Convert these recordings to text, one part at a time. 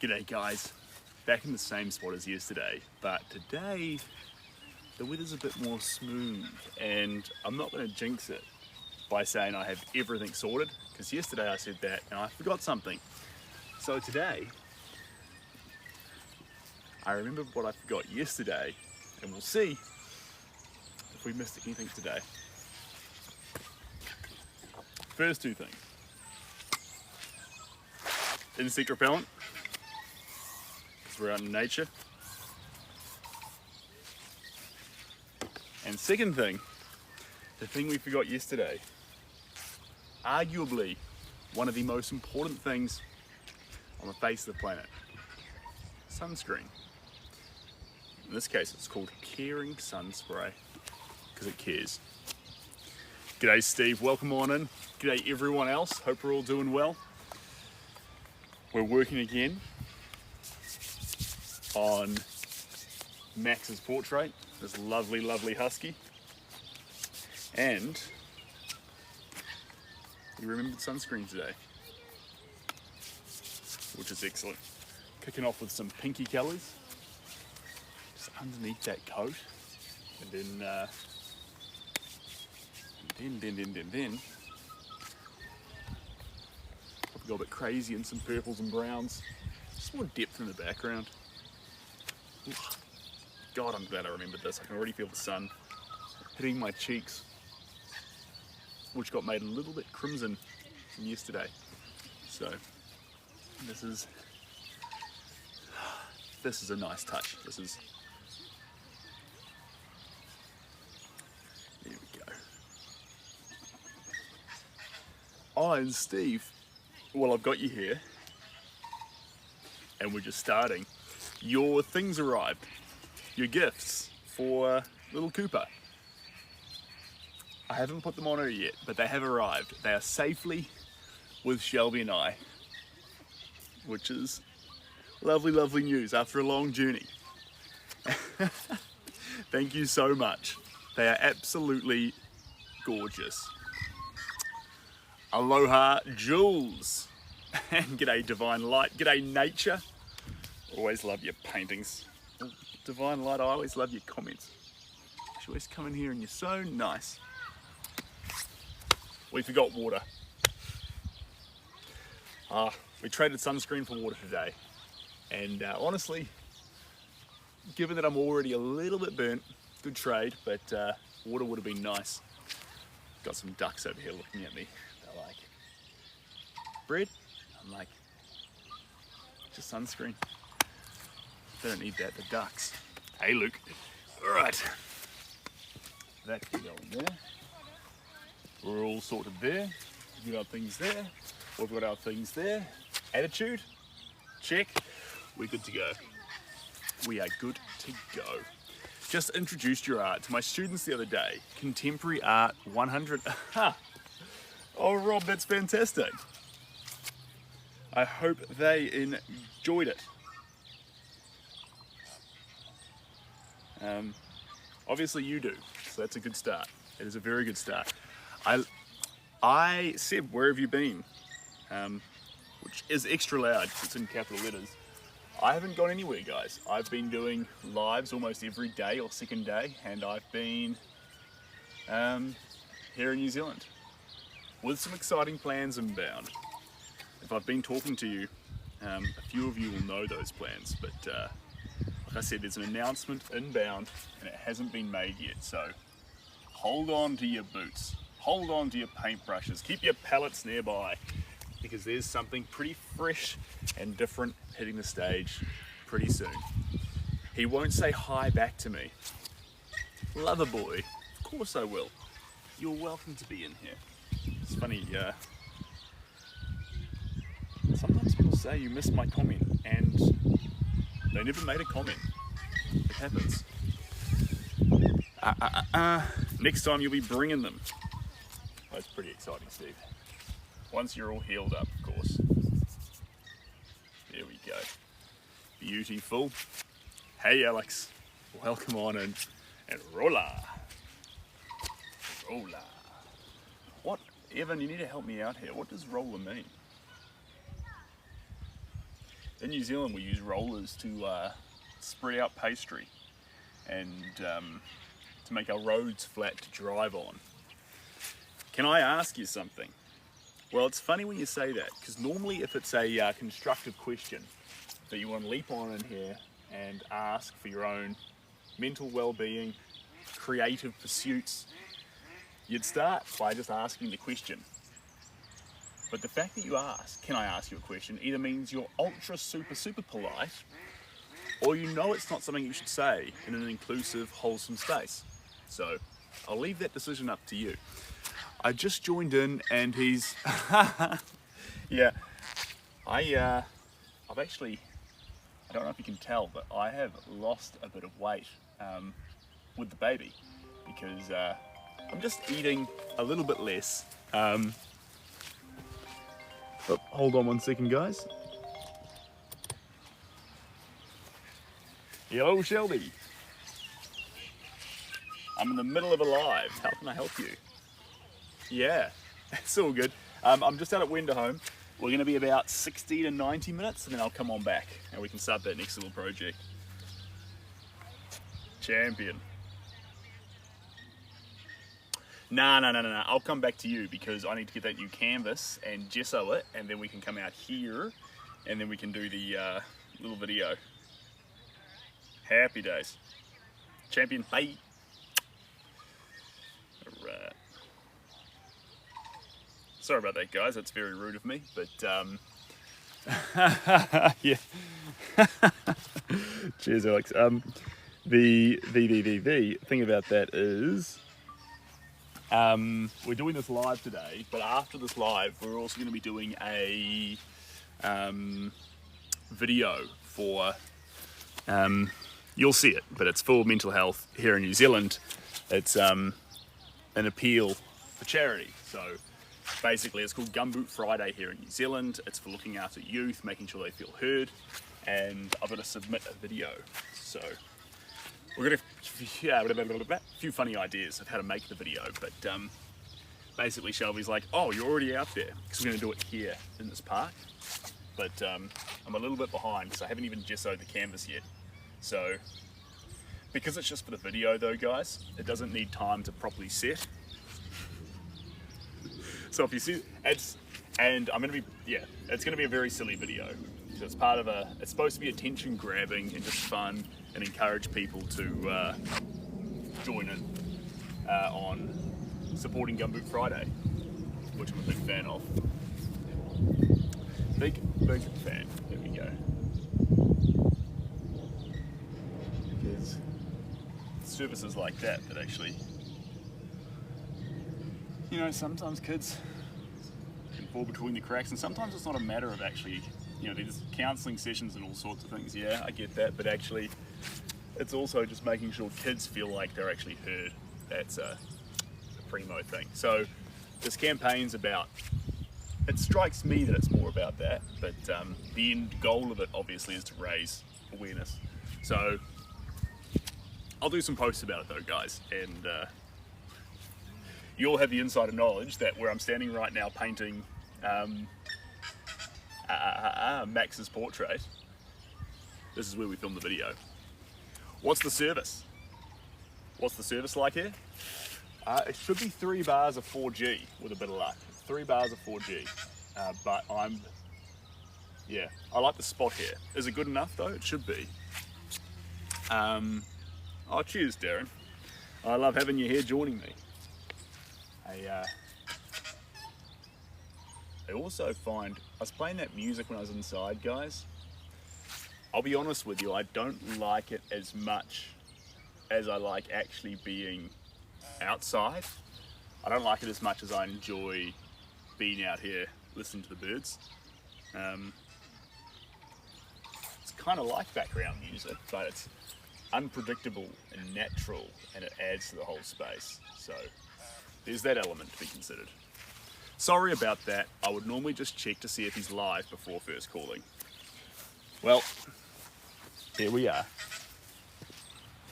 G'day guys, back in the same spot as yesterday, but today the weather's a bit more smooth and I'm not going to jinx it by saying I have everything sorted, because yesterday I said that and I forgot something. So today, I remembered what I forgot yesterday and we'll see if we missed anything today. First two things. Insect repellent, because we're out in nature. And second thing, the thing we forgot yesterday, arguably one of the most important things on the face of the planet, sunscreen. In this case it's called Caring Sun Spray, because it cares. G'day Steve, welcome on in. G'day everyone else, hope we're all doing well. We're working again on Max's portrait, this lovely, lovely husky. And we remembered sunscreen today, which is excellent. Kicking off with some pinky colours, just underneath that coat. And then probably got a bit crazy in some purples and browns. Just more depth in the background. Oof. God, I'm glad I remembered this. I can already feel the sun hitting my cheeks, which got made a little bit crimson from yesterday. So this is a nice touch. There we go. Oh, and Steve, well, I've got you here and we're just starting. Your things arrived, your gifts for little Cooper. I haven't put them on her yet, but they have arrived. They are safely with Shelby and I, which is lovely, lovely news after a long journey. Thank you so much. They are absolutely gorgeous. Aloha, Jules. And g'day, Divine Light. G'day, Nature. Always love your paintings. Oh, Divine Light, I always love your comments. You always come in here and you're so nice. We forgot water. We traded sunscreen for water today. And honestly, given that I'm already a little bit burnt, good trade, but water would have been nice. Got some ducks over here looking at me. They're like, bread? I'm like, just sunscreen. They don't need that, the ducks. Hey Luke. All right. That can go in there. We're all sorted there. We've got our things there. We've got our things there. Attitude, check. We're good to go. We are good to go. Just introduced your art to my students the other day. Contemporary Art 100. Oh Rob, that's fantastic. I hope they enjoyed it. Obviously you do, so that's a good start. It is a very good start. I said, where have you been? Which is extra loud because it's in capital letters. I haven't gone anywhere, guys. I've been doing lives almost every day or second day, and I've been here in New Zealand with some exciting plans inbound. If I've been talking to you, a few of you will know those plans, but like I said, there's an announcement inbound and it hasn't been made yet, so hold on to your boots, hold on to your paintbrushes, keep your palettes nearby, because there's something pretty fresh and different hitting the stage pretty soon. He won't say hi back to me. Lover boy, of course I will. You're welcome to be in here. It's funny, sometimes people say you missed my comment and they never made a comment. It happens. Next time you'll be bringing them. That's pretty exciting, Steve. Once you're all healed up, of course. There we go. Beautiful. Hey Alex, welcome on in. And rolla. Rolla. What, Evan, you need to help me out here. What does roller mean? in New Zealand we use rollers to spread out pastry and to make our roads flat to drive on. Can I ask you something? Well, it's funny when you say that, because normally if it's a constructive question that you want to leap on in here and ask for your own mental well-being, creative pursuits, you'd start by just asking the question. But the fact that you ask, can I ask you a question, either means you're ultra super polite, or you know it's not something you should say in an inclusive, wholesome space. So I'll leave that decision up to you. I just joined in and he's, yeah, I've actually, I don't know if you can tell, but I have lost a bit of weight with the baby because I'm just eating a little bit less. Oh, hold on one second, guys. Hello, Shelby. I'm in the middle of a live. How can I help you? Yeah, it's all good. I'm just out at Wenderholm. We're going to be about 60 to 90 minutes and then I'll come on back and we can start that next little project. Champion. Nah, I'll come back to you because I need to get that new canvas and gesso it and then we can come out here and then we can do the little video. Happy days. Champion, bye. Alright. Sorry about that, guys. That's very rude of me, but yeah. Cheers, Alex. The thing about that is we're doing this live today, but after this live, we're also going to be doing a video for you'll see it, but it's for mental health here in New Zealand. It's an appeal for charity. So basically it's called Gumboot Friday here in New Zealand. It's for looking after youth, making sure they feel heard, and I've got to submit a video. So we're going to, a few funny ideas of how to make the video, but basically Shelby's like, oh, you're already out there, because we're going to do it here in this park. But I'm a little bit behind because I haven't even gessoed the canvas yet. So because it's just for the video though, guys, it doesn't need time to properly set. So if you see, it's going to be a very silly video. So it's part of it's supposed to be attention grabbing and just fun and encourage people to join in on supporting Gumboot Friday, which I'm a big fan of. Big fan. There we go. Because services like that actually, you know, sometimes kids can fall between the cracks, and sometimes it's not a matter of actually, you know, there's counselling sessions and all sorts of things. Yeah, I get that, but actually, it's also just making sure kids feel like they're actually heard. That's a primo thing. So this campaign's about. It strikes me that it's more about that, but the end goal of it obviously is to raise awareness. So I'll do some posts about it though, guys, and you'll have the insider knowledge that where I'm standing right now painting Max's portrait, this is where we filmed the video. What's the service? What's the service like here? It should be 3 bars of 4G with a bit of luck. 3 bars of 4G, but I like the spot here. Is it good enough though? It should be. Oh, cheers, Darren. I love having you here joining me. I also find, I was playing that music when I was inside, guys. I'll be honest with you, I don't like it as much as I like actually being outside. I don't like it as much as I enjoy being out here listening to the birds. It's kind of like background music, but it's unpredictable and natural, and it adds to the whole space. So there's that element to be considered. Sorry about that. I would normally just check to see if he's live before first calling. Well, here we are.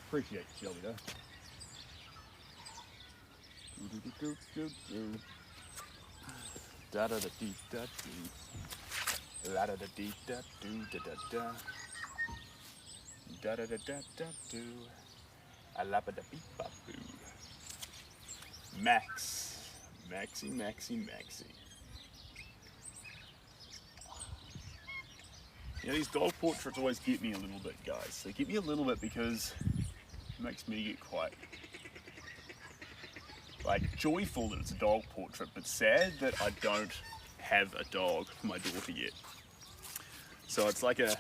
Appreciate you, Shelby, though. Da da da dee da dee. La da da dee da do da da da. Da da da da da do. A la ba da beep ba boo. Max. Maxie, Maxie, Maxie. You know, these dog portraits always get me a little bit, guys. They get me a little bit because it makes me get quite, like, joyful that it's a dog portrait, but sad that I don't have a dog for my daughter yet. So it's like a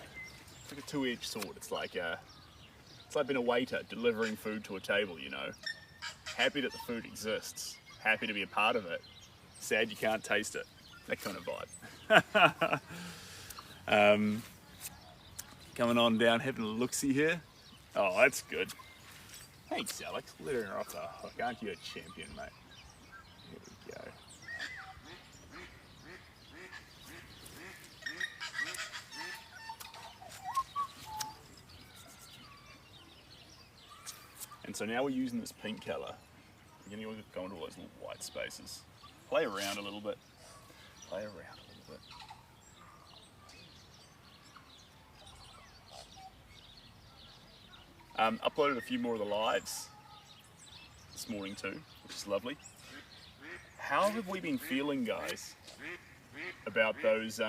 two-edged sword. It's like being a waiter delivering food to a table, you know. Happy that the food exists, happy to be a part of it, sad you can't taste it, that kind of vibe. Coming on down, having a look-see here. Oh, that's good. Thanks, Alex, letting her off the hook. Aren't you a champion, mate? Here we go. And so now we're using this pink colour. We're going to go into all those little white spaces. Play around a little bit. Play around a little bit. Uploaded a few more of the lives this morning too, which is lovely. How have we been feeling, guys, about those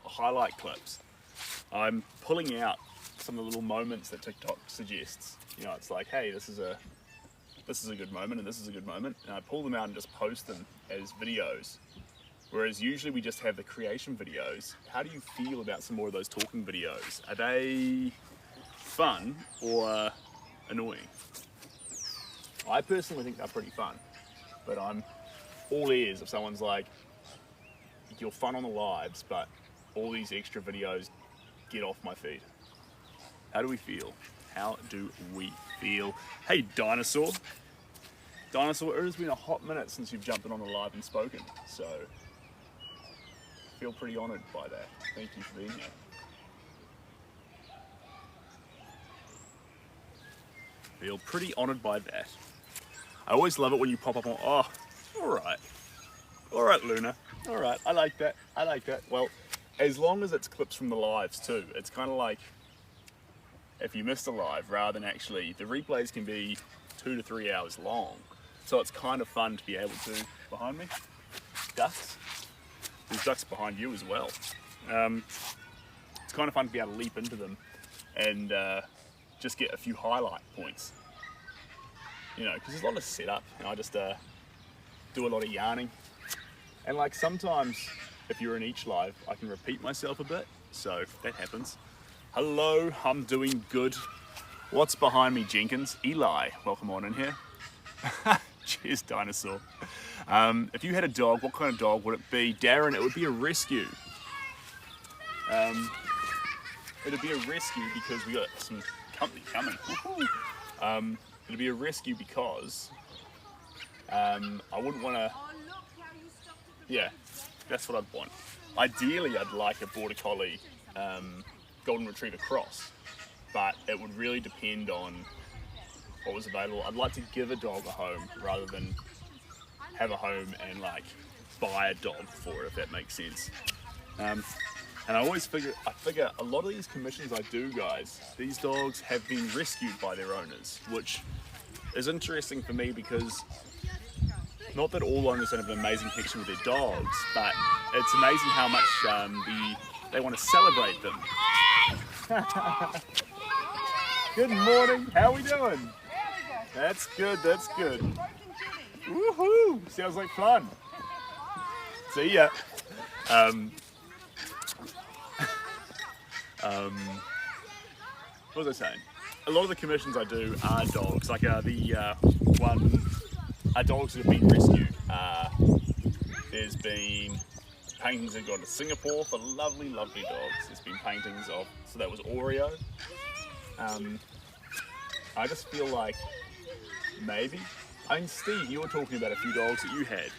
highlight clips? I'm pulling out some of the little moments that TikTok suggests. You know, it's like, hey, this is a good moment and this is a good moment, and I pull them out and just post them as videos. Whereas usually we just have the creation videos. How do you feel about some more of those talking videos? Are they fun or annoying? I personally think they're pretty fun, but I'm all ears if someone's like, you're fun on the lives, but all these extra videos get off my feed. How do we feel? How do we feel? Hey, Dinosaur. Dinosaur, it has been a hot minute since you've jumped in on the live and spoken, so I feel pretty honoured by that. Thank you for being here. Feel pretty honoured by that. I always love it when you pop up on, oh, all right, Luna. All right, I like that. I like that. Well, as long as it's clips from the lives too, it's kind of like if you missed a live, rather than actually, the replays can be 2 to 3 hours long. So it's kind of fun to be able to, behind me, ducks. There's ducks behind you as well. It's kind of fun to be able to leap into them and just get a few highlight points. You know, because there's a lot of setup. You know, I just do a lot of yarning. And like sometimes, if you're in each live, I can repeat myself a bit. So that happens. Hello, I'm doing good. What's behind me, Jenkins? Eli, welcome on in here. Cheers, Dinosaur. If you had a dog, what kind of dog would it be? Darren, it would be a rescue. It'd be a rescue because we got some company coming. It'd be a rescue because I wouldn't want to. Yeah, that's what I'd want. Ideally, I'd like a border collie, golden retriever cross, but it would really depend on what was available. I'd like to give a dog a home rather than have a home and like buy a dog for it, if that makes sense. And I always figure a lot of these commissions I do, guys, these dogs have been rescued by their owners, which is interesting for me because not that all owners don't have an amazing connection with their dogs, but it's amazing how much they want to celebrate them. Good morning, how are we doing? That's good, that's good. Woohoo, sounds like fun. See ya. What was I saying? A lot of the commissions I do are dogs, like dogs that have been rescued. There's been paintings that gone to Singapore for lovely, lovely dogs. There's been paintings of, so that was Oreo. I just feel like maybe, I mean, Steve, you were talking about a few dogs that you had.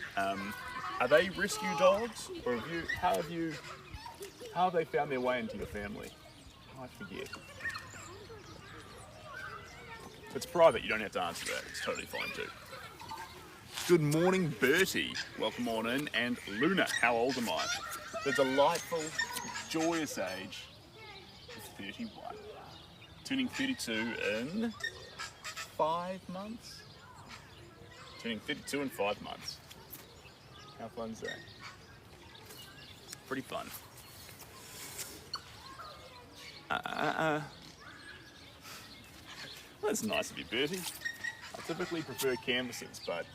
Are they rescue dogs, or how have they found their way into your family? I forget. If it's private, you don't have to answer that. It's totally fine too. Good morning, Bertie. Welcome on in. And Luna, how old am I? The delightful joyous age of 31. Turning 32 in 5 months? Turning 32 in 5 months. How fun's that? Pretty fun. Well, that's nice of you, Bertie. I typically prefer canvases, but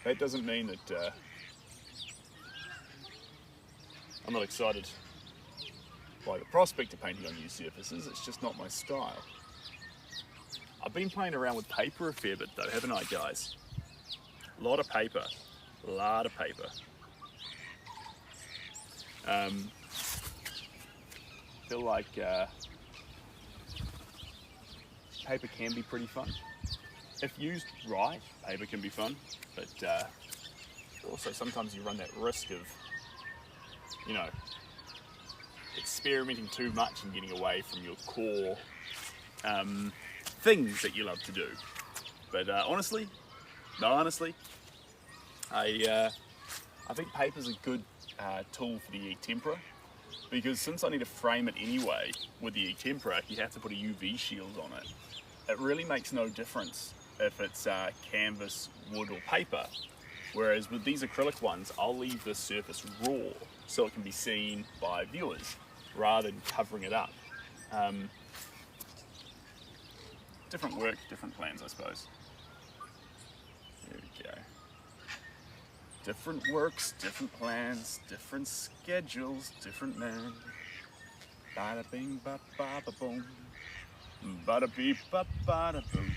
that doesn't mean that I'm not excited by the prospect of painting on new surfaces. It's just not my style. I've been playing around with paper a fair bit though, haven't I, guys? A lot of paper. A lot of paper. Feel like paper can be pretty fun. If used right, paper can be fun, but also sometimes you run that risk of, you know, experimenting too much and getting away from your core things that you love to do. But honestly, I think paper's a good tool for the e-tempera, because since I need to frame it anyway with the e-tempera, you have to put a UV shield on it. It really makes no difference if it's canvas, wood or paper. Whereas with these acrylic ones, I'll leave the surface raw so it can be seen by viewers rather than covering it up. Different work, different plans, I suppose. There we go. Different works, different plans, different schedules, different men. Bada bing ba ba ba boom. Bada beep ba bada boom.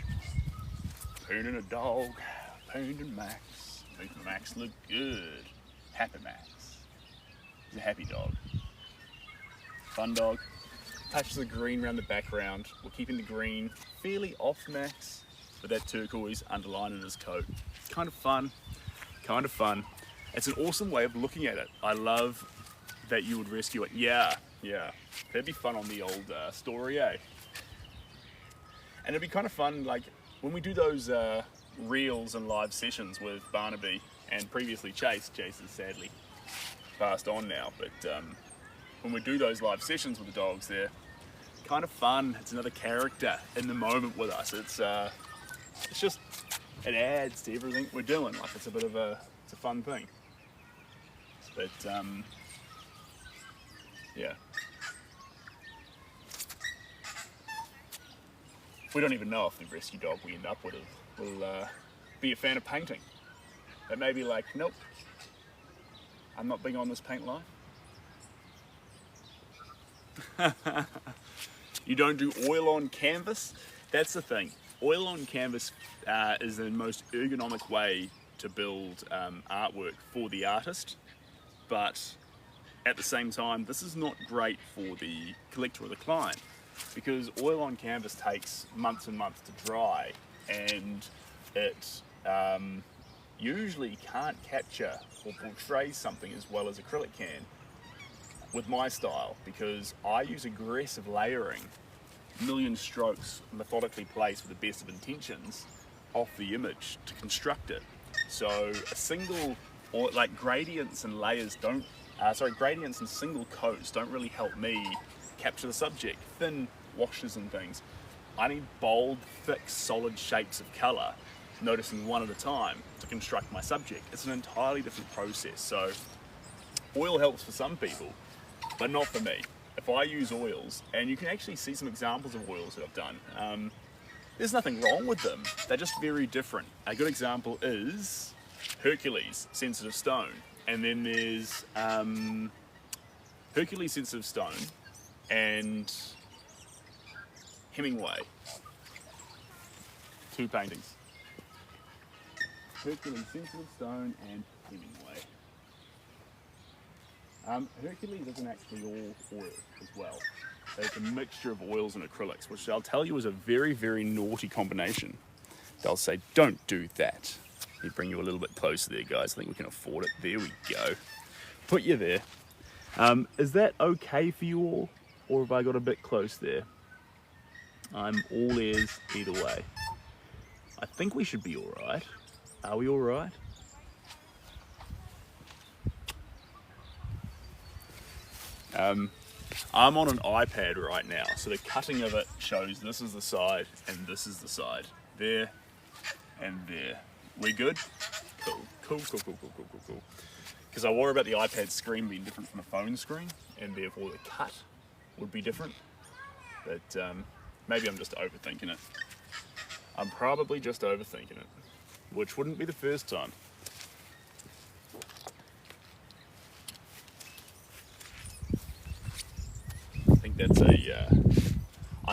Painting a dog, painting Max. Making Max look good. Happy Max. He's a happy dog. Fun dog. Touches the green around the background. We're keeping the green fairly off Max, with that turquoise underlining his coat. Kind of fun. Kind of fun. It's an awesome way of looking at it. I love that you would rescue it. Yeah. That'd be fun on the old story, eh? And it'd be kind of fun, like, when we do those reels and live sessions with Barnaby and previously Chase has sadly passed on now, but when we do those live sessions with the dogs, they're kind of fun. It's another character in the moment with us. It's just, it adds to everything we're doing. Like, it's a bit of it's a fun thing. But yeah. We don't even know if the rescue dog we end up with will be a fan of painting. It may be like, nope, I'm not big on this paint life. You don't do oil on canvas? That's the thing. Oil on canvas is the most ergonomic way to build artwork for the artist, but at the same time, this is not great for the collector or the client, because oil on canvas takes months and months to dry, and it usually can't capture or portray something as well as acrylic can with my style, because I use aggressive layering, million strokes methodically placed with the best of intentions off the image to construct it. So a single, or like gradients and layers don't, gradients and single coats don't really help me capture the subject. Thin washes and things. I need bold, thick, solid shapes of colour, noticing one at a time to construct my subject. It's an entirely different process. So oil helps for some people, but not for me. If I use oils, and you can actually see some examples of oils that I've done, there's nothing wrong with them. They're just very different. A good example is Hercules, sensitive stone. And then there's Hercules, sensitive stone, and Hemingway. Two paintings. Hercules, sensitive stone, and Hemingway. Hercules isn't actually all oil as well. It's a mixture of oils and acrylics, which I'll tell you is a very, very naughty combination. They'll say, don't do that. Let me bring you a little bit closer there, guys. I think we can afford it. There we go. Put you there. Is that okay for you all? Or have I got a bit close there? I'm all ears either way. I think we should be all right. Are we all right? I'm on an iPad right now, so the cutting of it shows this is the side and this is the side. There and there. We good? Cool, cool, cool, cool, cool, cool, cool, cool. Because I worry about the iPad screen being different from the phone screen, and therefore the cut would be different. But maybe I'm just overthinking it. I'm probably just overthinking it, which wouldn't be the first time. I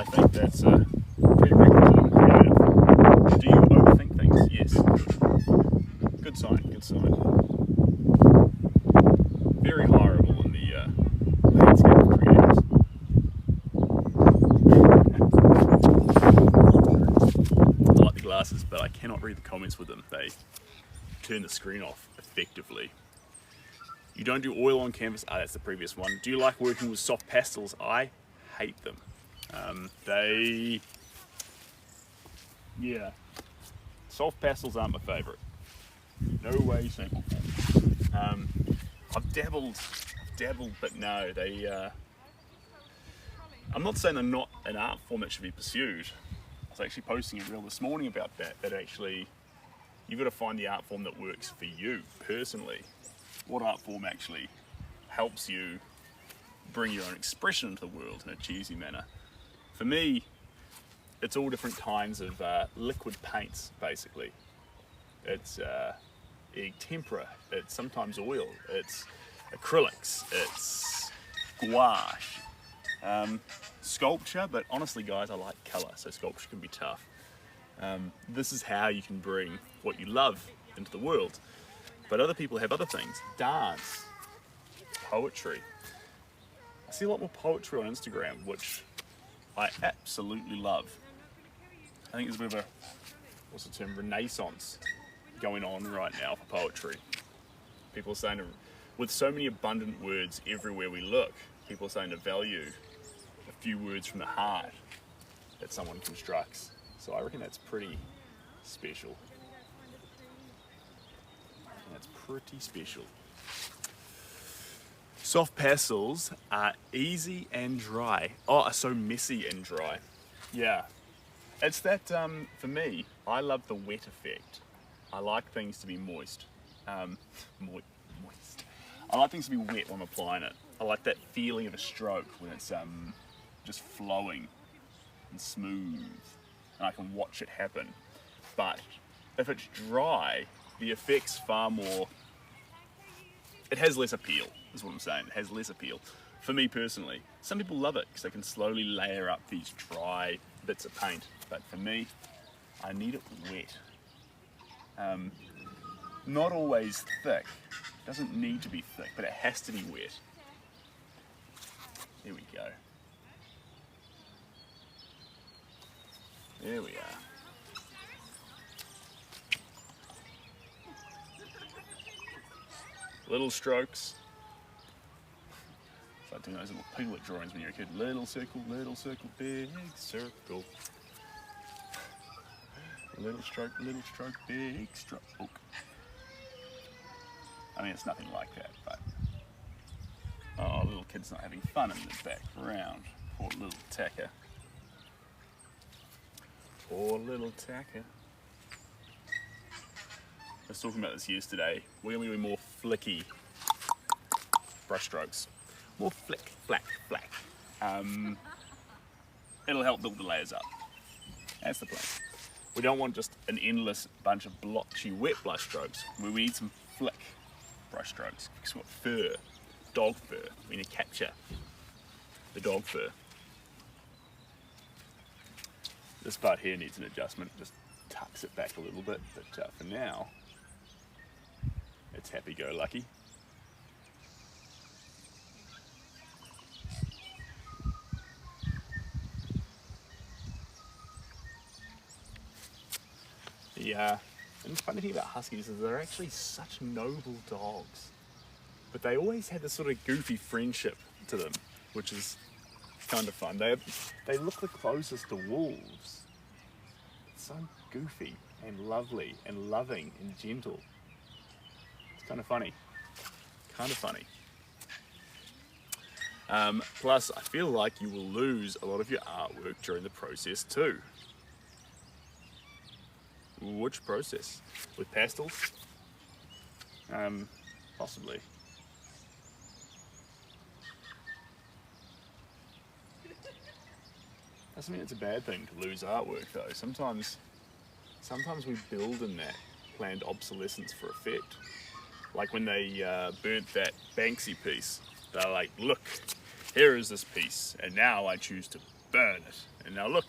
think that's a prerequisite of creative. Do you overthink things? Yes. Good sign, good sign. Very horrible in the landscape of creators. I like the glasses, but I cannot read the comments with them. They turn the screen off effectively. You don't do oil on canvas? Ah, that's the previous one. Do you like working with soft pastels? I hate them. Yeah, soft pastels aren't my favourite. No way, shape or form. I've dabbled, but no, I'm not saying they're not an art form that should be pursued. I was actually posting a reel this morning about that actually, you've got to find the art form that works for you personally. What art form actually helps you bring your own expression into the world in a cheesy manner. For me, it's all different kinds of liquid paints, basically. It's egg tempera, it's sometimes oil, it's acrylics, it's gouache, sculpture, but honestly guys, I like colour, so sculpture can be tough. This is how you can bring what you love into the world. But other people have other things. Dance, poetry. I see a lot more poetry on Instagram, which I absolutely love. I think there's a bit of a, what's the term, renaissance going on right now for poetry. People are saying, with so many abundant words everywhere we look, people are saying to value a few words from the heart that someone constructs. So I reckon that's pretty special. That's pretty special. Soft pastels are easy and dry. Oh, are so messy and dry. Yeah. It's that, for me, I love the wet effect. I like things to be moist. Moist. I like things to be wet when I'm applying it. I like that feeling of a stroke when it's just flowing and smooth. And I can watch it happen. But if it's dry, the effect's far more, it has less appeal, is what I'm saying. It has less appeal. For me personally, some people love it because they can slowly layer up these dry bits of paint. But for me, I need it wet. Not always thick. It doesn't need to be thick, but it has to be wet. There we go. There we are. Little strokes. It's like doing those little piglet drawings when you're a kid. Little circle, big circle. Little stroke, big stroke. I mean, it's nothing like that, but... Oh, little kid's not having fun in the background. Poor little tacker. Poor little tacker. I was talking about this yesterday. We're going to be more flicky brush strokes. More flick, flack, flack. It'll help build the layers up. That's the plan. We don't want just an endless bunch of blotchy wet brush strokes. We need some flick brush strokes. Because we've got fur, dog fur. We need to capture the dog fur. This part here needs an adjustment. Just tucks it back a little bit. But for now, it's happy-go-lucky. Yeah, and the funny thing about huskies is they're actually such noble dogs. But they always had this sort of goofy friendship to them, which is kind of fun. They look the closest to wolves. It's so goofy and lovely and loving and gentle. It's kind of funny. Kind of funny. Plus, I feel like you will lose a lot of your artwork during the process too. Which process? With pastels? Possibly. Doesn't mean it's a bad thing to lose artwork though. Sometimes we build in that planned obsolescence for effect. Like when they burnt that Banksy piece, they're like, look, here is this piece, and now I choose to burn it. And now look,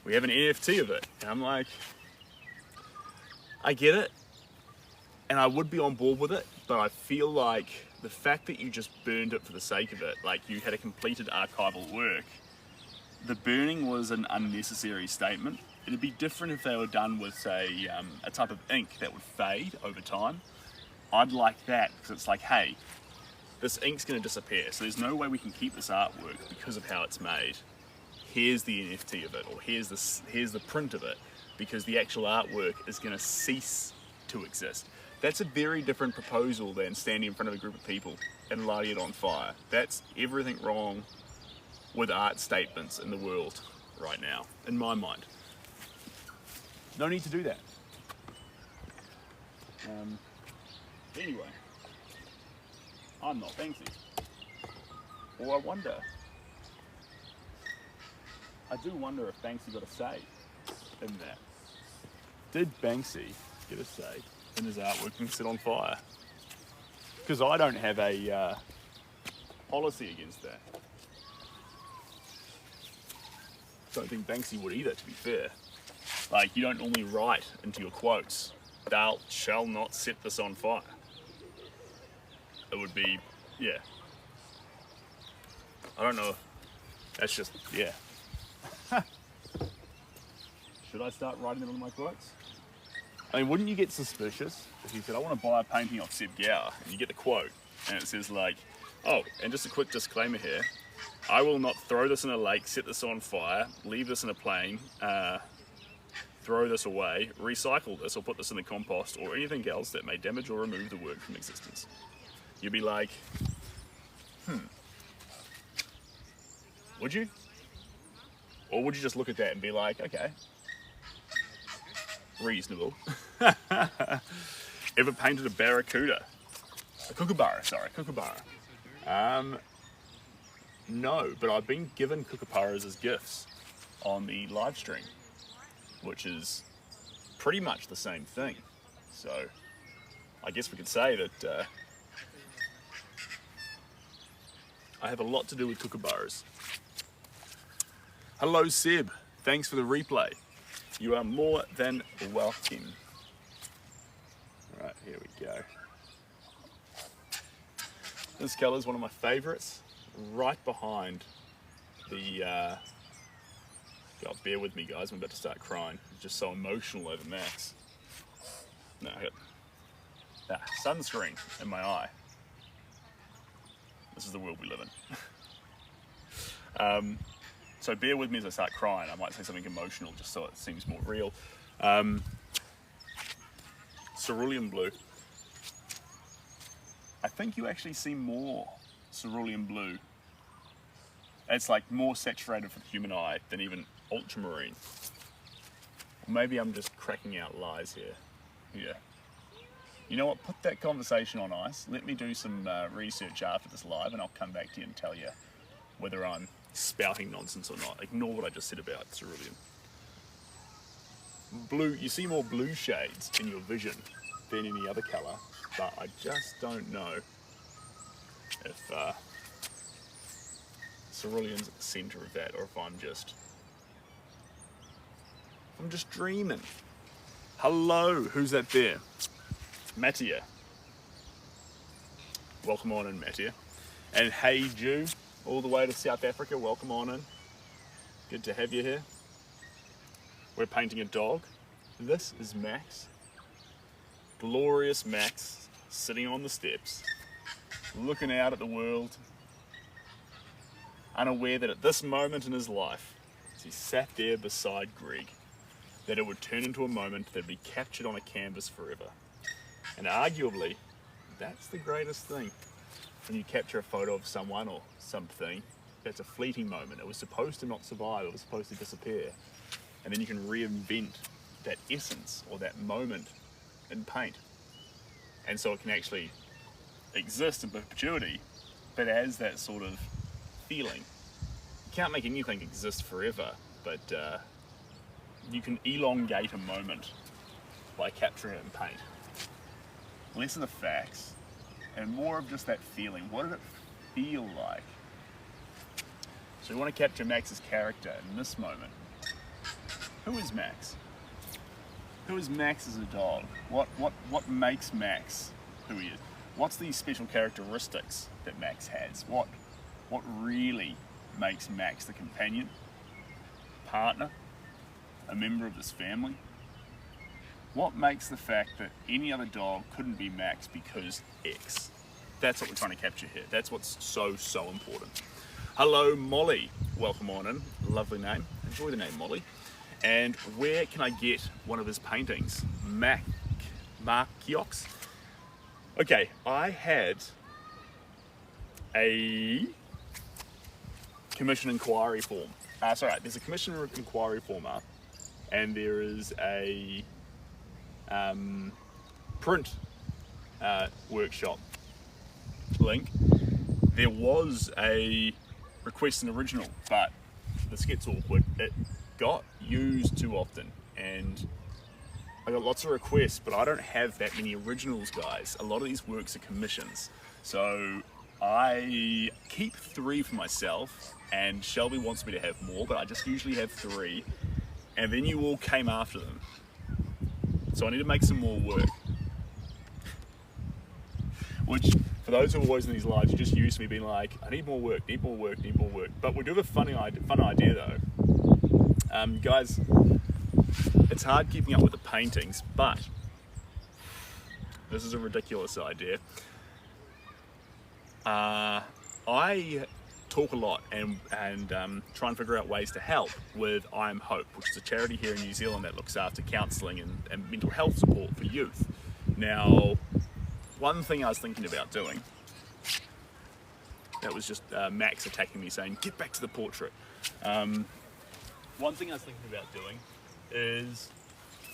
we have an NFT of it. And I'm like, I get it, and I would be on board with it, but I feel like the fact that you just burned it for the sake of it, like you had a completed archival work, the burning was an unnecessary statement. It'd be different if they were done with, say, a type of ink that would fade over time. I'd like that, because it's like, hey, this ink's going to disappear, so there's no way we can keep this artwork because of how it's made. Here's the NFT of it, or here's the print of it, because the actual artwork is going to cease to exist. That's a very different proposal than standing in front of a group of people and lighting it on fire. That's everything wrong with art statements in the world right now, in my mind. No need to do that. Anyway, I'm not Banksy. Or I wonder. I do wonder if Banksy got a say in that. Did Banksy get a say in his artwork being set on fire? Because I don't have a policy against that. Don't think Banksy would either, to be fair. Like, you don't normally write into your quotes, "Thou shall not set this on fire." It would be, yeah. I don't know. That's just, yeah. Should I start writing it on my quotes? I mean, wouldn't you get suspicious if you said, I want to buy a painting of Seb Gower, and you get the quote, and it says like, oh, and just a quick disclaimer here, I will not throw this in a lake, set this on fire, leave this in a plane, throw this away, recycle this, or put this in the compost, or anything else that may damage or remove the work from existence. You'd be like, would you? Or would you just look at that and be like, okay, reasonable. Ever painted a barracuda? A kookaburra, sorry, kookaburra. No, but I've been given kookaburras as gifts on the live stream, which is pretty much the same thing. So I guess we could say that I have a lot to do with kookaburras. Hello Seb, thanks for the replay. You are more than welcome. Right, here we go. This colour is one of my favourites, right behind the, God, bear with me guys, I'm about to start crying. I'm just so emotional over Max. No, I got sunscreen in my eye. This is the world we live in. So bear with me as I start crying. I might say something emotional just so it seems more real. Cerulean blue. I think you actually see more cerulean blue. It's like more saturated for the human eye than even ultramarine. Or maybe I'm just cracking out lies here. Yeah. You know what, put that conversation on ice. Let me do some research after this live and I'll come back to you and tell you whether I'm spouting nonsense or not. Ignore what I just said about cerulean. Blue, you see more blue shades in your vision than any other colour, but I just don't know if cerulean's at the centre of that or if I'm just dreaming. Hello, who's that there? Mattia. Welcome on in, Mattia. And hey Jew, all the way to South Africa, welcome on in. Good to have you here. We're painting a dog. This is Max. Glorious Max, sitting on the steps, looking out at the world, unaware that at this moment in his life, as he sat there beside Greg, that it would turn into a moment that would be captured on a canvas forever. And arguably, that's the greatest thing. when you capture a photo of someone or something, that's a fleeting moment. It was supposed to not survive, it was supposed to disappear. And then you can reinvent that essence or that moment in paint. And so it can actually exist in perpetuity, but as that sort of feeling. You can't make anything exist forever, but you can elongate a moment by capturing it in paint. Less of the facts and more of just that feeling. What did it feel like? So we want to capture Max's character in this moment. Who is Max? Who is Max as a dog? What makes Max who he is? What's the special characteristics that Max has? What really makes Max the companion, partner, a member of this family? What makes the fact that any other dog couldn't be Max because X? That's what we're trying to capture here. That's what's so important. Hello, Molly. Welcome on in. Lovely name. Enjoy the name, Molly. And where can I get one of his paintings? Markiox? Okay, I had a commission inquiry form. There's a commission inquiry form up, and there is a print workshop link. There was a request an original, but this gets awkward. It got used too often, and I got lots of requests, but I don't have that many originals, guys. A lot of these works are commissions. So I keep 3 for myself, and Shelby wants me to have more, but I just usually have 3, and then you all came after them. So I need to make some more work. Which, for those who are always in these lives, are just used to me being like, I need more work, need more work, need more work. But we do have a fun idea though. Guys, it's hard keeping up with the paintings, but this is a ridiculous idea. I talk a lot and try and figure out ways to help with I Am Hope, which is a charity here in New Zealand that looks after counselling and mental health support for youth. Now, one thing I was thinking about doing, that was just Max attacking me saying, get back to the portrait. One thing I was thinking about doing is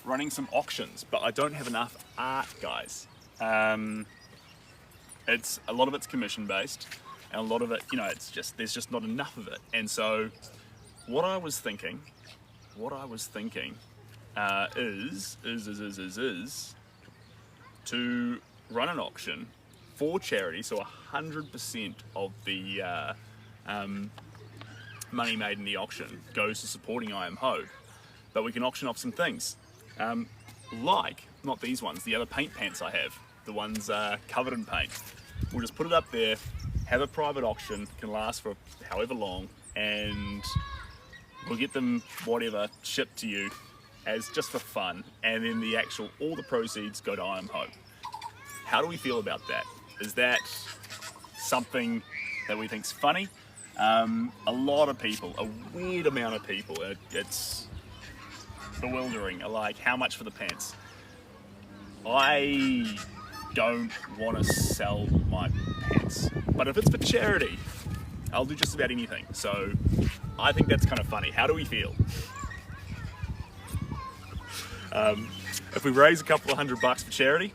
running some auctions, but I don't have enough art, guys. A lot of it's commission based, and a lot of it, there's just not enough of it. And so what I was thinking is to run an auction for charity, so 100% of the money made in the auction goes to supporting I Am Hope. But we can auction off some things, like, not these ones, the other paint pants I have, the ones covered in paint. We'll just put it up there, have a private auction, can last for however long, and we'll get them shipped to you as just for fun, and then all the proceeds go to I Am Hope. How do we feel about that? Is that something that we think's funny? A lot of people, a weird amount of people, it's bewildering, are like, how much for the pants? I don't want to sell my pants, but if it's for charity, I'll do just about anything. So I think that's kind of funny. How do we feel? If we raise a couple of $100 for charity,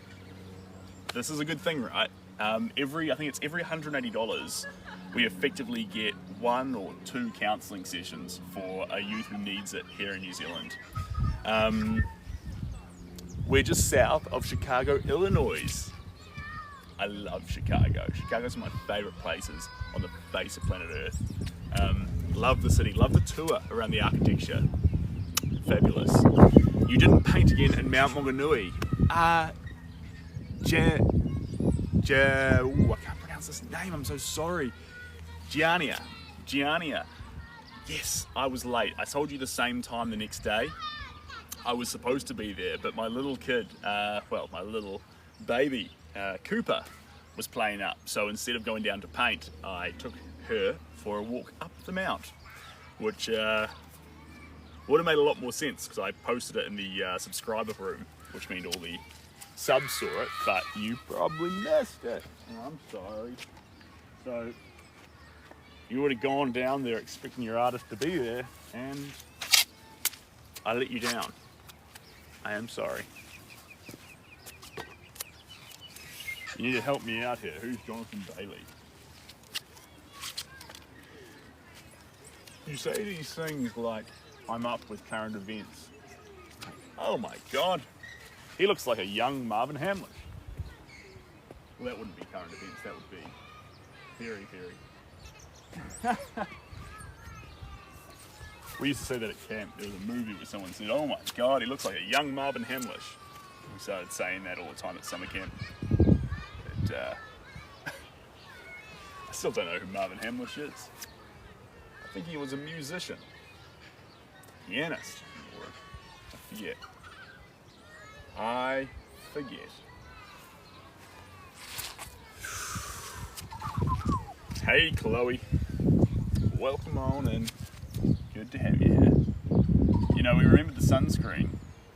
this is a good thing, right? I think it's every $180, we effectively get 1 or 2 counselling sessions for a youth who needs it here in New Zealand. We're just south of Chicago, Illinois. I love Chicago. Chicago's one of my favourite places on the face of planet Earth. Love the city, love the tour around the architecture. Fabulous. You didn't paint again in Mount Maunganui. I can't pronounce this name, I'm so sorry. Giannia. Yes, I was late. I told you the same time the next day. I was supposed to be there, but my little kid, my little baby, Cooper, was playing up. So instead of going down to paint, I took her for a walk up the mount, which would have made a lot more sense because I posted it in the subscriber room, which means all the subs saw it, but you probably missed it. I'm sorry. So you would have gone down there expecting your artist to be there, and I let you down. I am sorry. You need to help me out here. Who's Jonathan Bailey? You say these things like I'm up with current events. Oh my God. He looks like a young Marvin Hamlish. Well, that wouldn't be current events. That would be very, very. We used to say that at camp. There was a movie where someone said, oh my God, he looks like a young Marvin Hamlish. We started saying that all the time at summer camp. But, I still don't know who Marvin Hamlish is. I think he was a musician, pianist, or I forget. I forget. Hey Chloe, welcome on in. Good to have you here. You know, we remembered the sunscreen,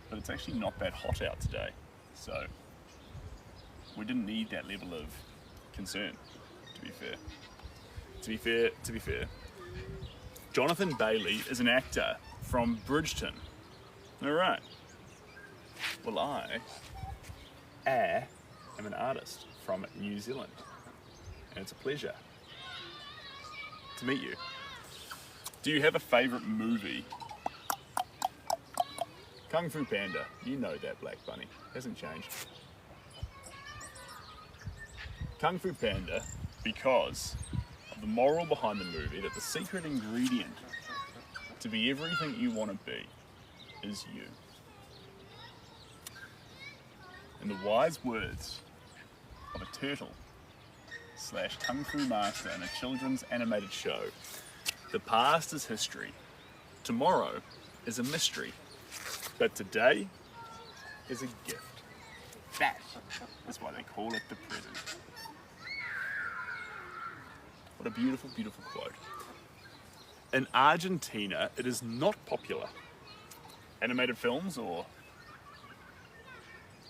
but it's actually not that hot out today, so we didn't need that level of concern, to be fair. To be fair. Jonathan Bailey is an actor from Bridgeton. Alright. Well, I am an artist from New Zealand, and it's a pleasure to meet you. Do you have a favourite movie? Kung Fu Panda. You know that, Black Bunny. Hasn't changed. Kung Fu Panda, because of the moral behind the movie, that the secret ingredient to be everything you want to be is you. In the wise words of a turtle / kung fu master in a children's animated show, the past is history, tomorrow is a mystery, but today is a gift. That is why they call it the present. What a beautiful, beautiful quote. In Argentina, it is not popular. Animated films, or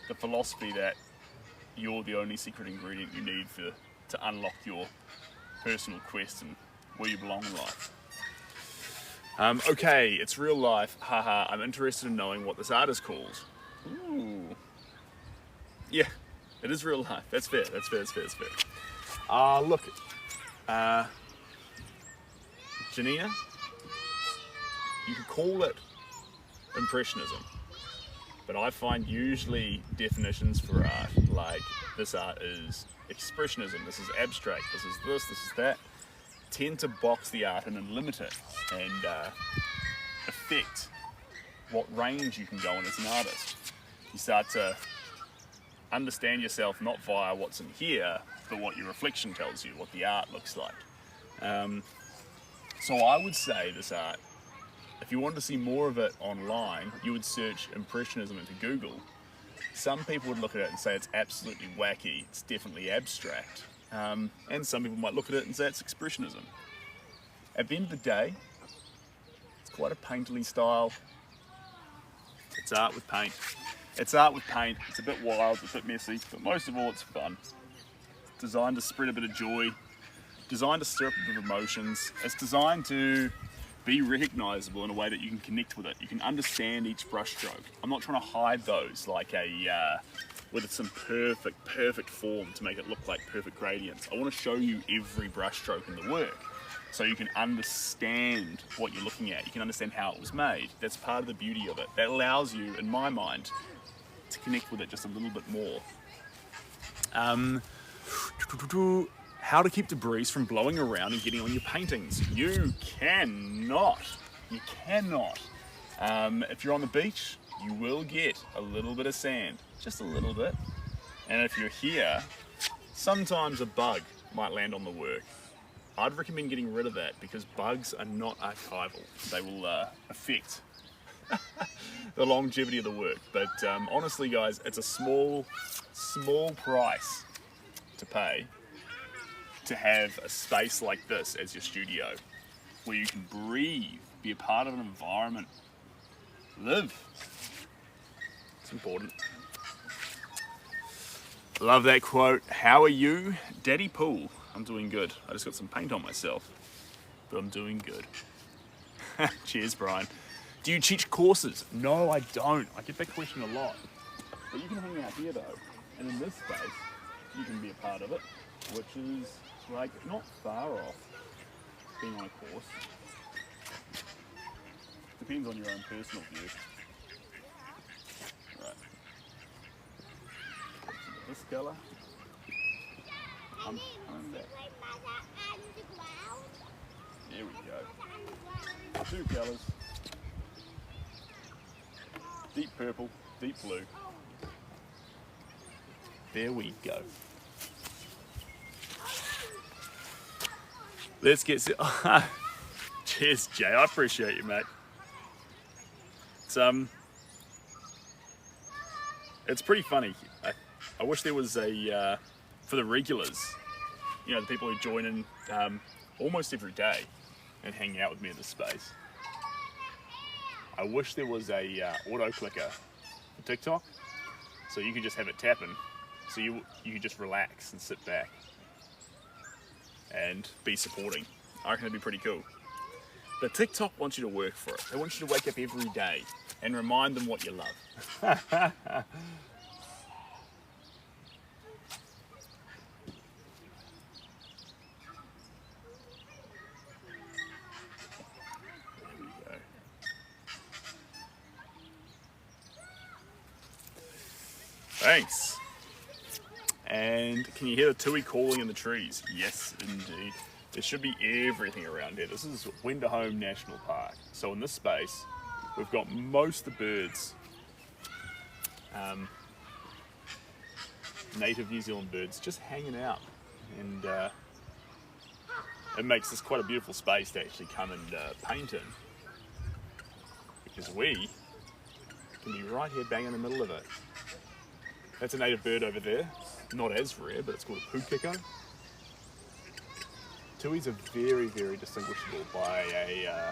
the philosophy that you're the only secret ingredient you need to unlock your personal quest and where you belong in life. Okay, it's real life. Haha, I'm interested in knowing what this art is called. Ooh. Yeah, it is real life. That's fair. Look. Janina, you could call it Impressionism, but I find usually definitions for art, like this art is Expressionism, this is abstract, this is this is that, tend to box the art in and limit it, and affect what range you can go in as an artist. You start to understand yourself not via what's in here, but what your reflection tells you, what the art looks like. So I would say this art, if you wanted to see more of it online, you would search Impressionism into Google. Some people would look at it and say it's absolutely wacky, it's definitely abstract. And some people might look at it and say it's Expressionism. At the end of the day, it's quite a painterly style. It's art with paint. It's art with paint. It's a bit wild, it's a bit messy, but most of all it's fun. It's designed to spread a bit of joy, designed to stir up a bit of emotions. It's designed to be recognisable in a way that you can connect with it. You can understand each brushstroke. I'm not trying to hide those like with some perfect form to make it look like perfect gradients. I want to show you every brushstroke in the work so you can understand what you're looking at. You can understand how it was made. That's part of the beauty of it. That allows you, in my mind, to connect with it just a little bit more. How to keep debris from blowing around and getting on your paintings. You cannot. If you're on the beach, you will get a little bit of sand, just a little bit. And if you're here, sometimes a bug might land on the work. I'd recommend getting rid of that because bugs are not archival. They will affect the longevity of the work. But honestly guys, it's a small price to pay to have a space like this as your studio, where you can breathe, be a part of an environment, live. It's important. Love that quote. How are you? Daddy Pool. I'm doing good. I just got some paint on myself, but I'm doing good. Cheers, Brian. Do you teach courses? No, I don't. I get that question a lot. But you can hang out here though, and in this space, you can be a part of it, which is like not far off being on a course. Depends on your own personal view. Right. This colour. I'm back. There we go. Two colours. Deep purple, deep blue. There we go. Let's get cheers, Jay. I appreciate you, mate. It's pretty funny. I wish there was a for the regulars, you know, the people who join in almost every day and hang out with me in this space. I wish there was a auto clicker for TikTok, so you could just have it tapping, so you could just relax and sit back and be supporting. I reckon it'd be pretty cool. But TikTok wants you to work for it. They want you to wake up every day and remind them what you love. Thanks. And can you hear the tui calling in the trees? Yes, indeed. There should be everything around here. This is Wenderholm National Park. So in this space, we've got most of the birds, native New Zealand birds, just hanging out. And it makes this quite a beautiful space to actually come and paint in. Because we can be right here bang in the middle of it. That's a native bird over there. Not as rare, but it's called a pukeko. Tuis are very, very distinguishable by a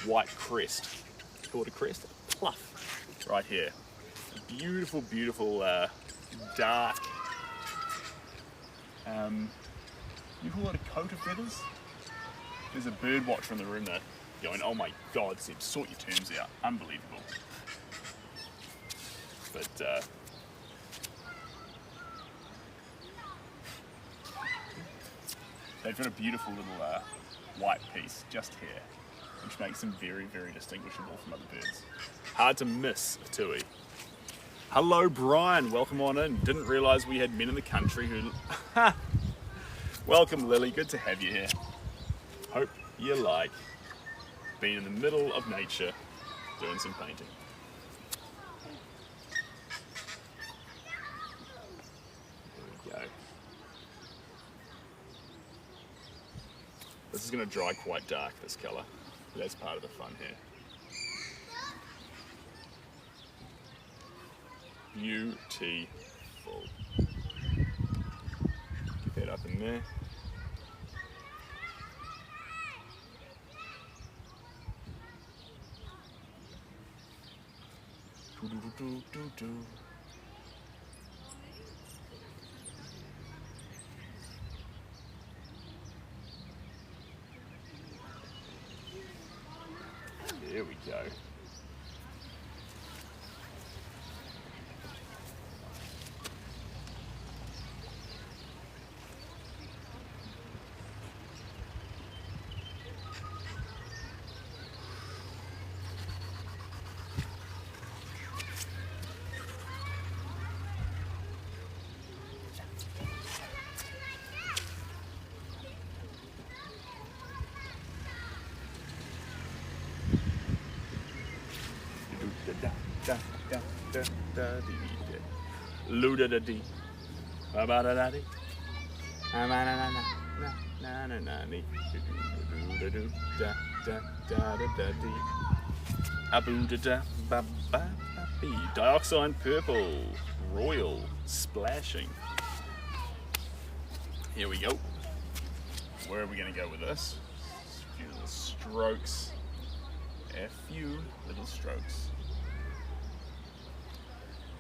white crest. It's called a crest, a pluff, right here. A beautiful, beautiful, dark, you call it a coat of feathers? There's a bird watcher in the room there going, oh my God, Seb, sort your terms out. Unbelievable. But, they've got a beautiful little white piece just here, which makes them very, very distinguishable from other birds. Hard to miss a tui. Hello, Brian. Welcome on in. Didn't realise we had men in the country who... Welcome, Lily. Good to have you here. Hope you like being in the middle of nature doing some painting. There we go. This is going to dry quite dark, this colour. But that's part of the fun here. Beautiful. Get that up in there. Do-do-do-do-do-do. There we go. Luda da dee, ba ba da da dee, na na na na na na na dee, do do da da da da da dee, abu da da ba ba ba bee. Dioxide purple, royal, splashing. Here we go. Where are we going to go with this? A few little strokes. A few little strokes.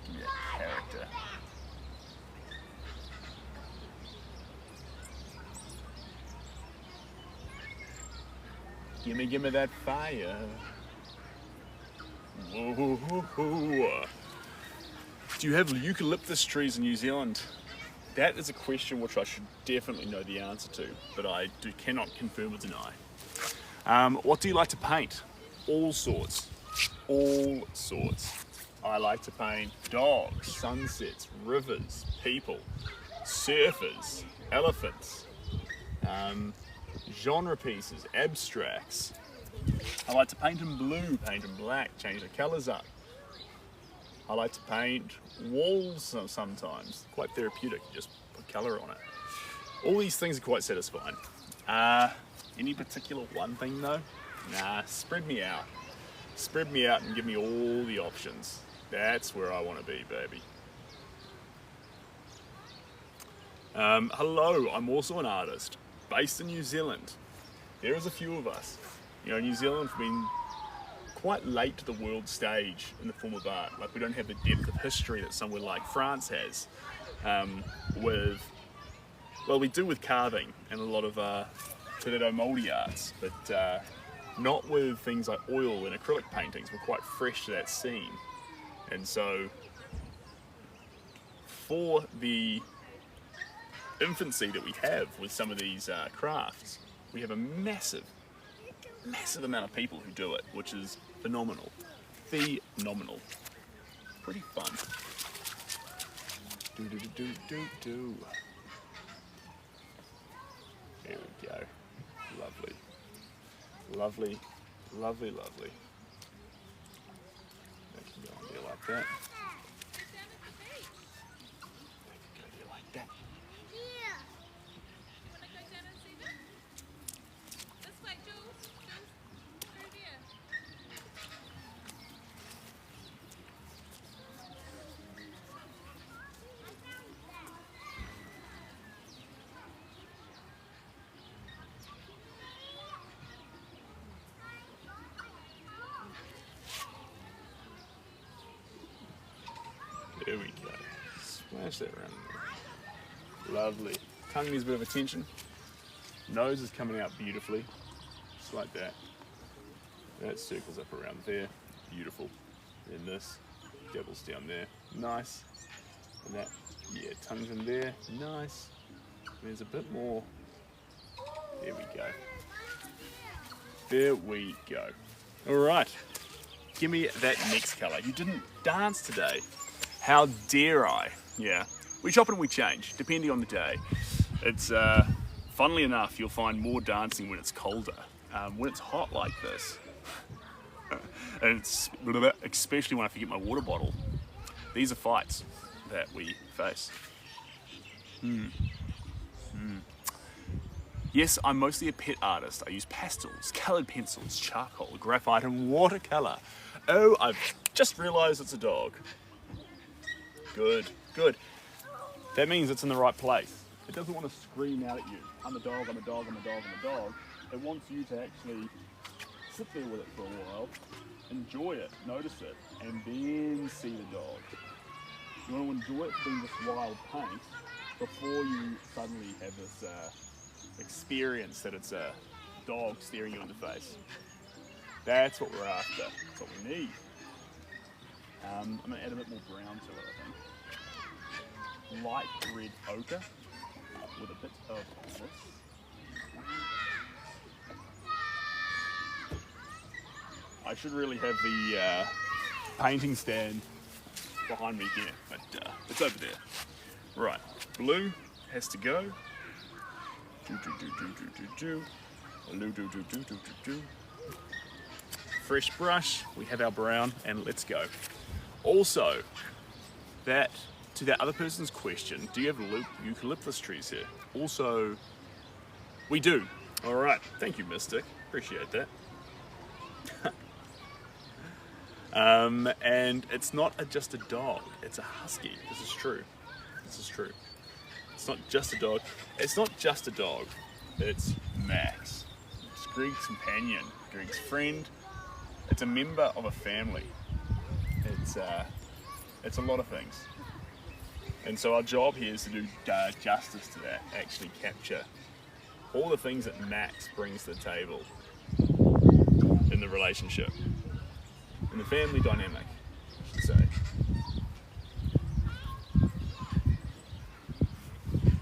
Give me that character. Gimme that fire. Whoa. Do you have eucalyptus trees in New Zealand? That is a question which I should definitely know the answer to, but I cannot confirm or deny. What do you like to paint? All sorts. All sorts. I like to paint dogs, sunsets, rivers, people, surfers, elephants, genre pieces, abstracts. I like to paint in blue, paint in black, change the colours up. I like to paint walls sometimes, quite therapeutic, just put colour on it. All these things are quite satisfying. Any particular one thing though? Nah, spread me out. Spread me out and give me all the options. That's where I want to be, baby. Hello, I'm also an artist, based in New Zealand. There is a few of us. You know, New Zealand has been quite late to the world stage in the form of art. Like, we don't have the depth of history that somewhere like France has. We do with carving and a lot of te reo mouldy arts, but not with things like oil and acrylic paintings. We're quite fresh to that scene. And so, for the infancy that we have with some of these crafts, we have a massive amount of people who do it, which is phenomenal. Phenomenal. Pretty fun. Do. There we go. Lovely. That can go on there like that. There we go. Smash that around there. Lovely. Tongue needs a bit of attention. Nose is coming out beautifully. Just like that. That circles up around there. Beautiful. Then this doubles down there. Nice. And that, yeah, tongue's in there. Nice. There's a bit more. There we go. There we go. Alright. Give me that next colour. You didn't dance today. How dare I? Yeah, we chop and we change, depending on the day. It's, funnily enough, you'll find more dancing when it's colder. When it's hot like this, and it's, especially when I forget my water bottle, these are fights that we face. Yes, I'm mostly a pet artist. I use pastels, coloured pencils, charcoal, graphite, and watercolour. Oh, I've just realised it's a dog. Good. That means it's in the right place. It doesn't want to scream out at you, I'm a dog. It wants you to actually sit there with it for a while, enjoy it, notice it, and then see the dog. You want to enjoy it being this wild paint before you suddenly have this experience that it's a dog staring you in the face. That's what we're after. That's what we need. I'm going to add a bit more brown to it, I think. Light red ochre with a bit of this. I should really have the painting stand behind me here, but it's over there. Right, blue has to go. Fresh brush, we have our brown, and let's go. Also, to that other person's question, do you have eucalyptus trees here? Also, we do. All right, thank you, Mystic. Appreciate that. And it's not just a dog, it's a husky. This is true. It's not just a dog. It's Max. It's Greg's companion, Greg's friend. It's a member of a family. It's a lot of things. And so our job here is to do justice to that, actually capture all the things that Max brings to the table. relationship and the family dynamic, I should say.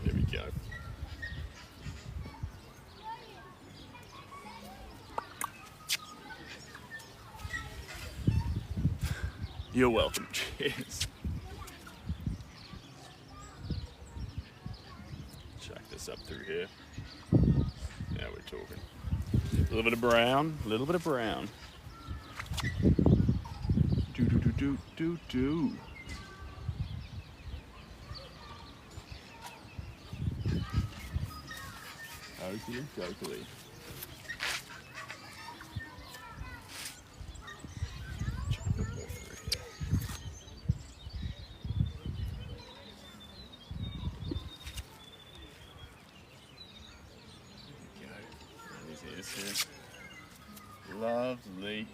There we go. You're welcome. Cheers. Chuck this up through here. Now we're talking. A little bit of brown, a little bit of brown. Do do do do do do. Oakley, Oakley. Lovely.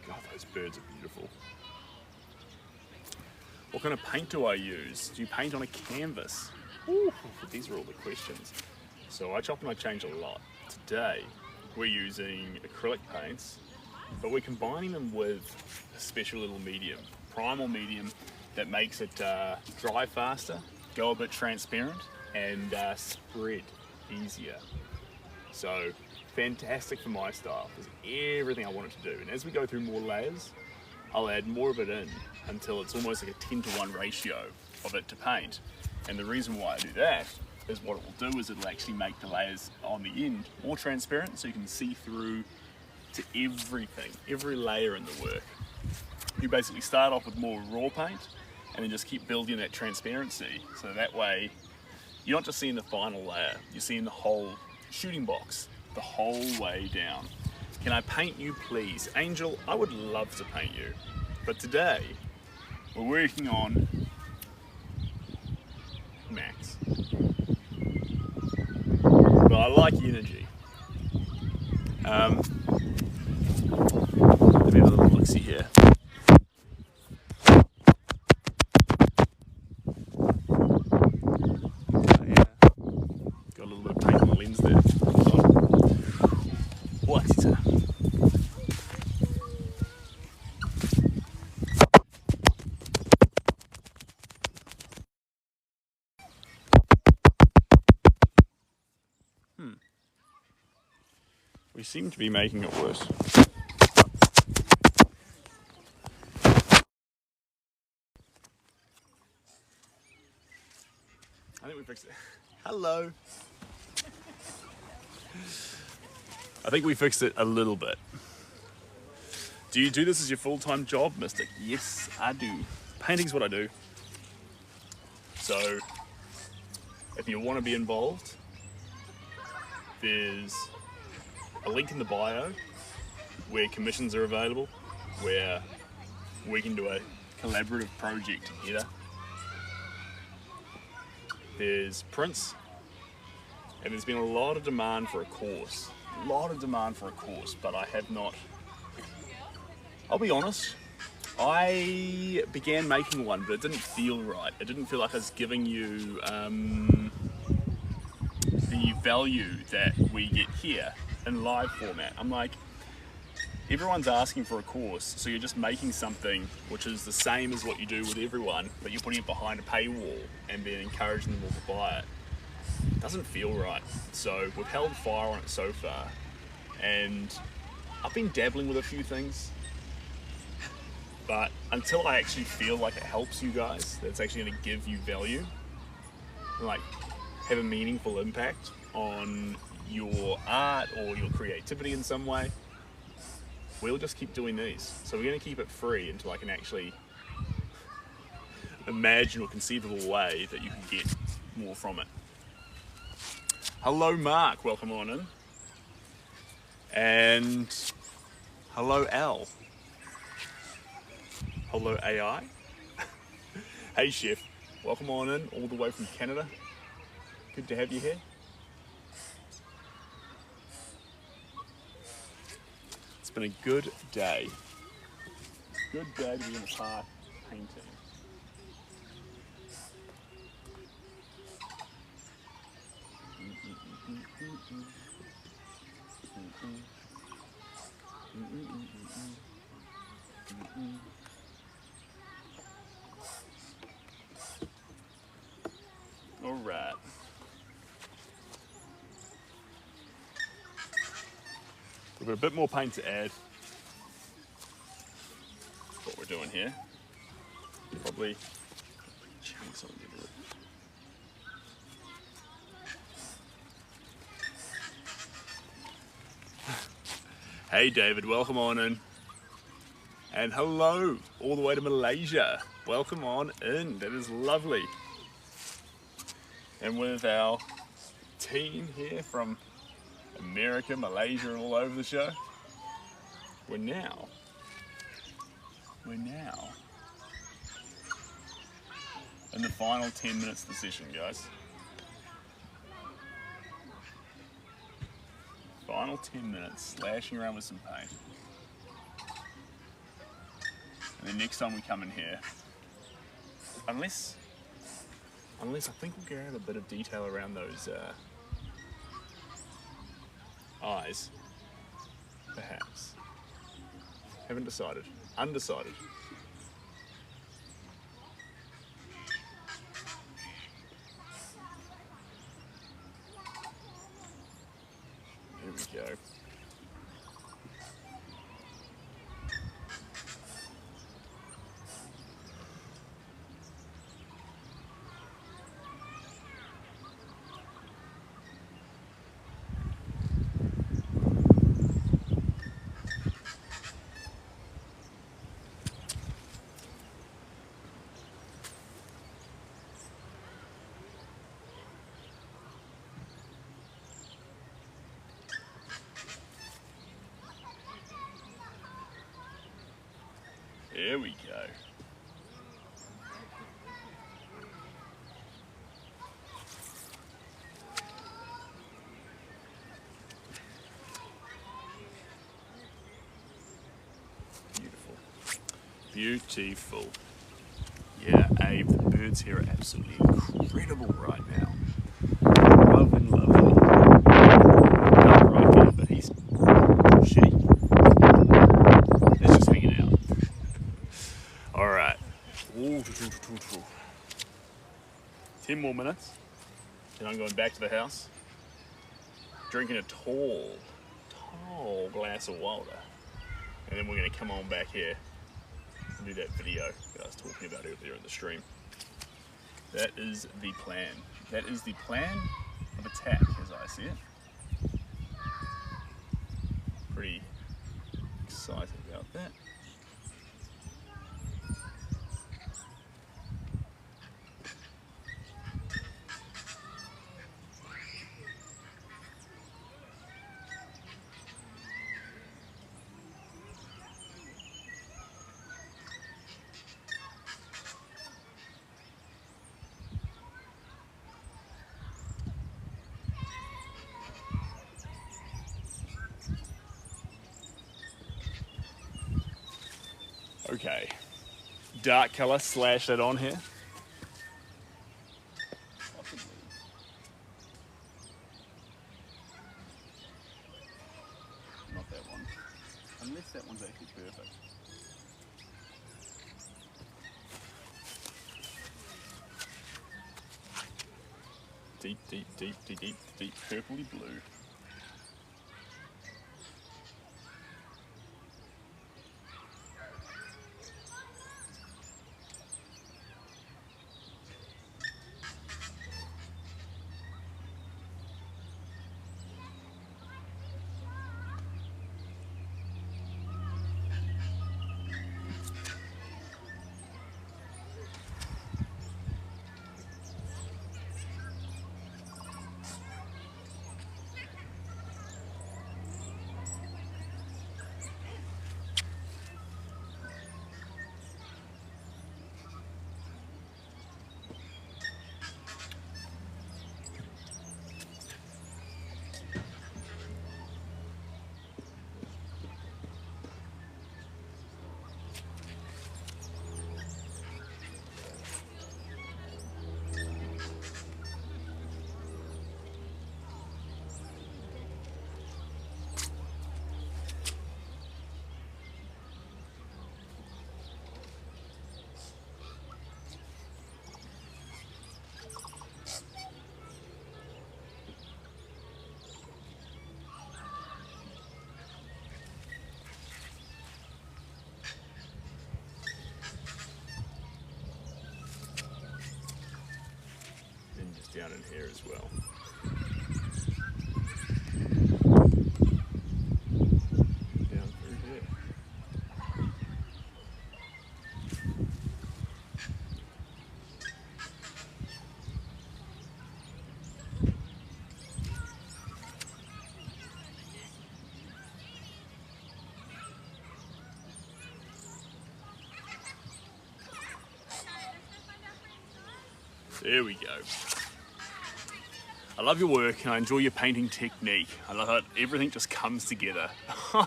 God, those birds are beautiful. What kind of paint do I use? Do you paint on a canvas? Ooh, these are all the questions. So I chop and I change a lot. Today, we're using acrylic paints, but we're combining them with a special little medium, primal medium that makes it dry faster, go a bit transparent, and spread easier. So fantastic for my style. There's everything I want it to do. And as we go through more layers, I'll add more of it in until it's almost like a 10-to-1 ratio of it to paint. And the reason why I do that is what it will do is it'll actually make the layers on the end more transparent so you can see through to everything, every layer in the work. You basically start off with more raw paint and then just keep building that transparency. So that way, you're not just seeing the final layer, you're seeing the whole shooting box, the whole way down. Can I paint you, please? Angel, I would love to paint you. But today, we're working on Max. But I like energy. Let me have a little look-see here. Got a little bit of paint on the lens there. What is that? We seem to be making it worse. I think we fixed it. Hello. I think we fixed it a little bit. Do you do this as your full-time job, Mystic? Yes, I do. Painting's what I do. So, if you want to be involved, there's a link in the bio where commissions are available, where we can do a collaborative project together. There's prints, and there's been a lot of demand for a course. But I have not. I'll be honest, I began making one, but it didn't feel right. It didn't feel like I was giving you the value that we get here in live format. I'm like, everyone's asking for a course, so you're just making something which is the same as what you do with everyone, but you're putting it behind a paywall and then encouraging them all to buy it. doesn't feel right. So we've held fire on it so far, and I've been dabbling with a few things, but until I actually feel like it helps you guys, that it's actually going to give you value, like have a meaningful impact on your art or your creativity in some way, we'll just keep doing these. So we're going to keep it free until I can actually imagine or conceive of a way that you can get more from it. Hello Mark, welcome on in. And hello Al. Hello AI. Hey Chef, welcome on in all the way from Canada. Good to have you here. It's been a good day. Good day to be in the park painting. All right. We've got a bit more paint to add. That's what we're doing here. Probably change something to do it. Hey David, welcome on in. And hello, all the way to Malaysia. Welcome on in, that is lovely. And with our team here from America, Malaysia, and all over the show, we're now in the final 10 minutes of the session, guys. Final 10 minutes, slashing around with some paint. And then next time we come in here, unless I think we'll get out a bit of detail around those eyes, perhaps. Haven't decided. Undecided. There we go. There we go. Beautiful. Beautiful. Yeah, Abe, the birds here are absolutely incredible right now. Lovely, lovely. Not right here, but he's shitty. It's just hanging out. Alright. 10 more minutes. Then I'm going back to the house, drinking a tall glass of water. And then we're going to come on back here and do that video that I was talking about earlier in the stream. That is the plan. That is the plan of attack as I see it. Pretty excited about that. Okay, dark color, slash that on here. Possibly. Not that one, unless that one's actually perfect. deep, deep, deep, deep, deep, deep purpley blue. And just down in here as well. Down through here. There we go. I love your work and I enjoy your painting technique. I love how everything just comes together.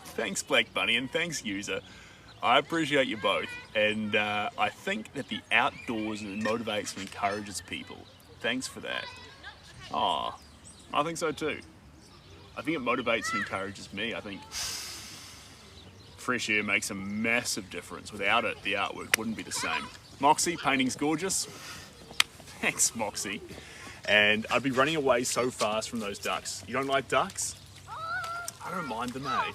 Thanks Black Bunny and thanks User. I appreciate you both, and I think that the outdoors motivates and encourages people. Thanks for that. I think so too. I think it motivates and encourages me. I think fresh air makes a massive difference. Without it, the artwork wouldn't be the same. Moxie, painting's gorgeous. Thanks, Moxie. And I'd be running away so fast from those ducks. You don't like ducks? I don't mind them, eh?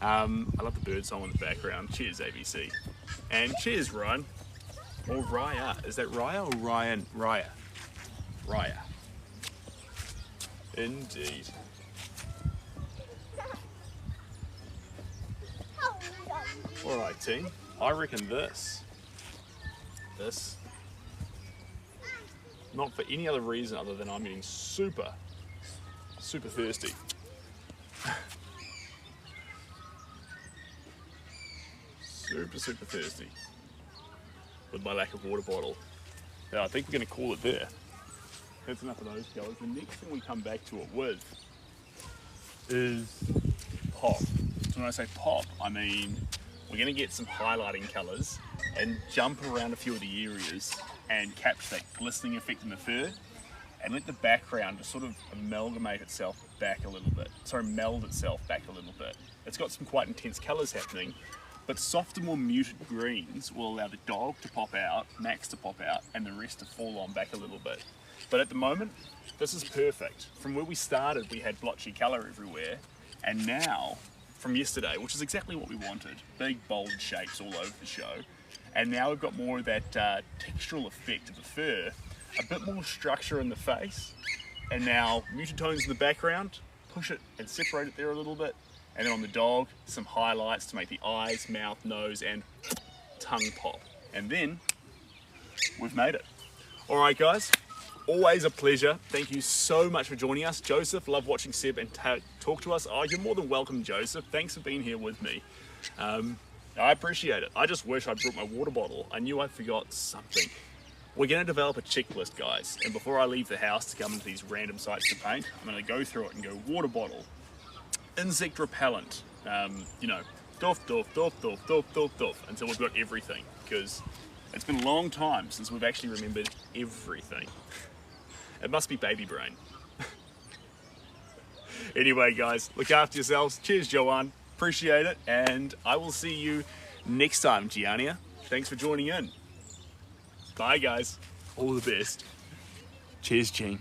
I love the bird song in the background. Cheers, ABC. And cheers, Ryan. Or Raya. Is that Raya or Ryan? Raya. Raya. Indeed. Alright, team. I reckon this. Not for any other reason other than I'm getting super thirsty. Super thirsty with my lack of water bottle. Yeah, I think we're going to call it there. That's enough of those colours. The next thing we come back to it with is pop. So when I say pop, I mean we're going to get some highlighting colours and jump around a few of the areas and capture that glistening effect in the fur and let the background just sort of amalgamate itself back a little bit. Sorry, meld itself back a little bit. It's got some quite intense colours happening, but softer, more muted greens will allow the dog to pop out, Max to pop out, and the rest to fall on back a little bit. But at the moment, this is perfect. From where we started, we had blotchy colour everywhere, and now, from yesterday, which is exactly what we wanted, big, bold shapes all over the show, and now we've got more of that textural effect of the fur, a bit more structure in the face, and now muted tones in the background, push it and separate it there a little bit, and then on the dog, some highlights to make the eyes, mouth, nose, and tongue pop. And then, we've made it. All right, guys, always a pleasure. Thank you so much for joining us. Joseph, love watching Seb and talk to us. Oh, you're more than welcome, Joseph. Thanks for being here with me. I appreciate it. I just wish I brought my water bottle. I knew I forgot something. We're going to develop a checklist, guys. And before I leave the house to come into these random sites to paint, I'm going to go through it and go water bottle, insect repellent, you know, doof, until we've got everything. Because it's been a long time since we've actually remembered everything. It must be baby brain. Anyway, guys, look after yourselves. Cheers, Joanne. Appreciate it. And I will see you next time, Giannia. Thanks for joining in. Bye, guys. All the best. Cheers, Gene.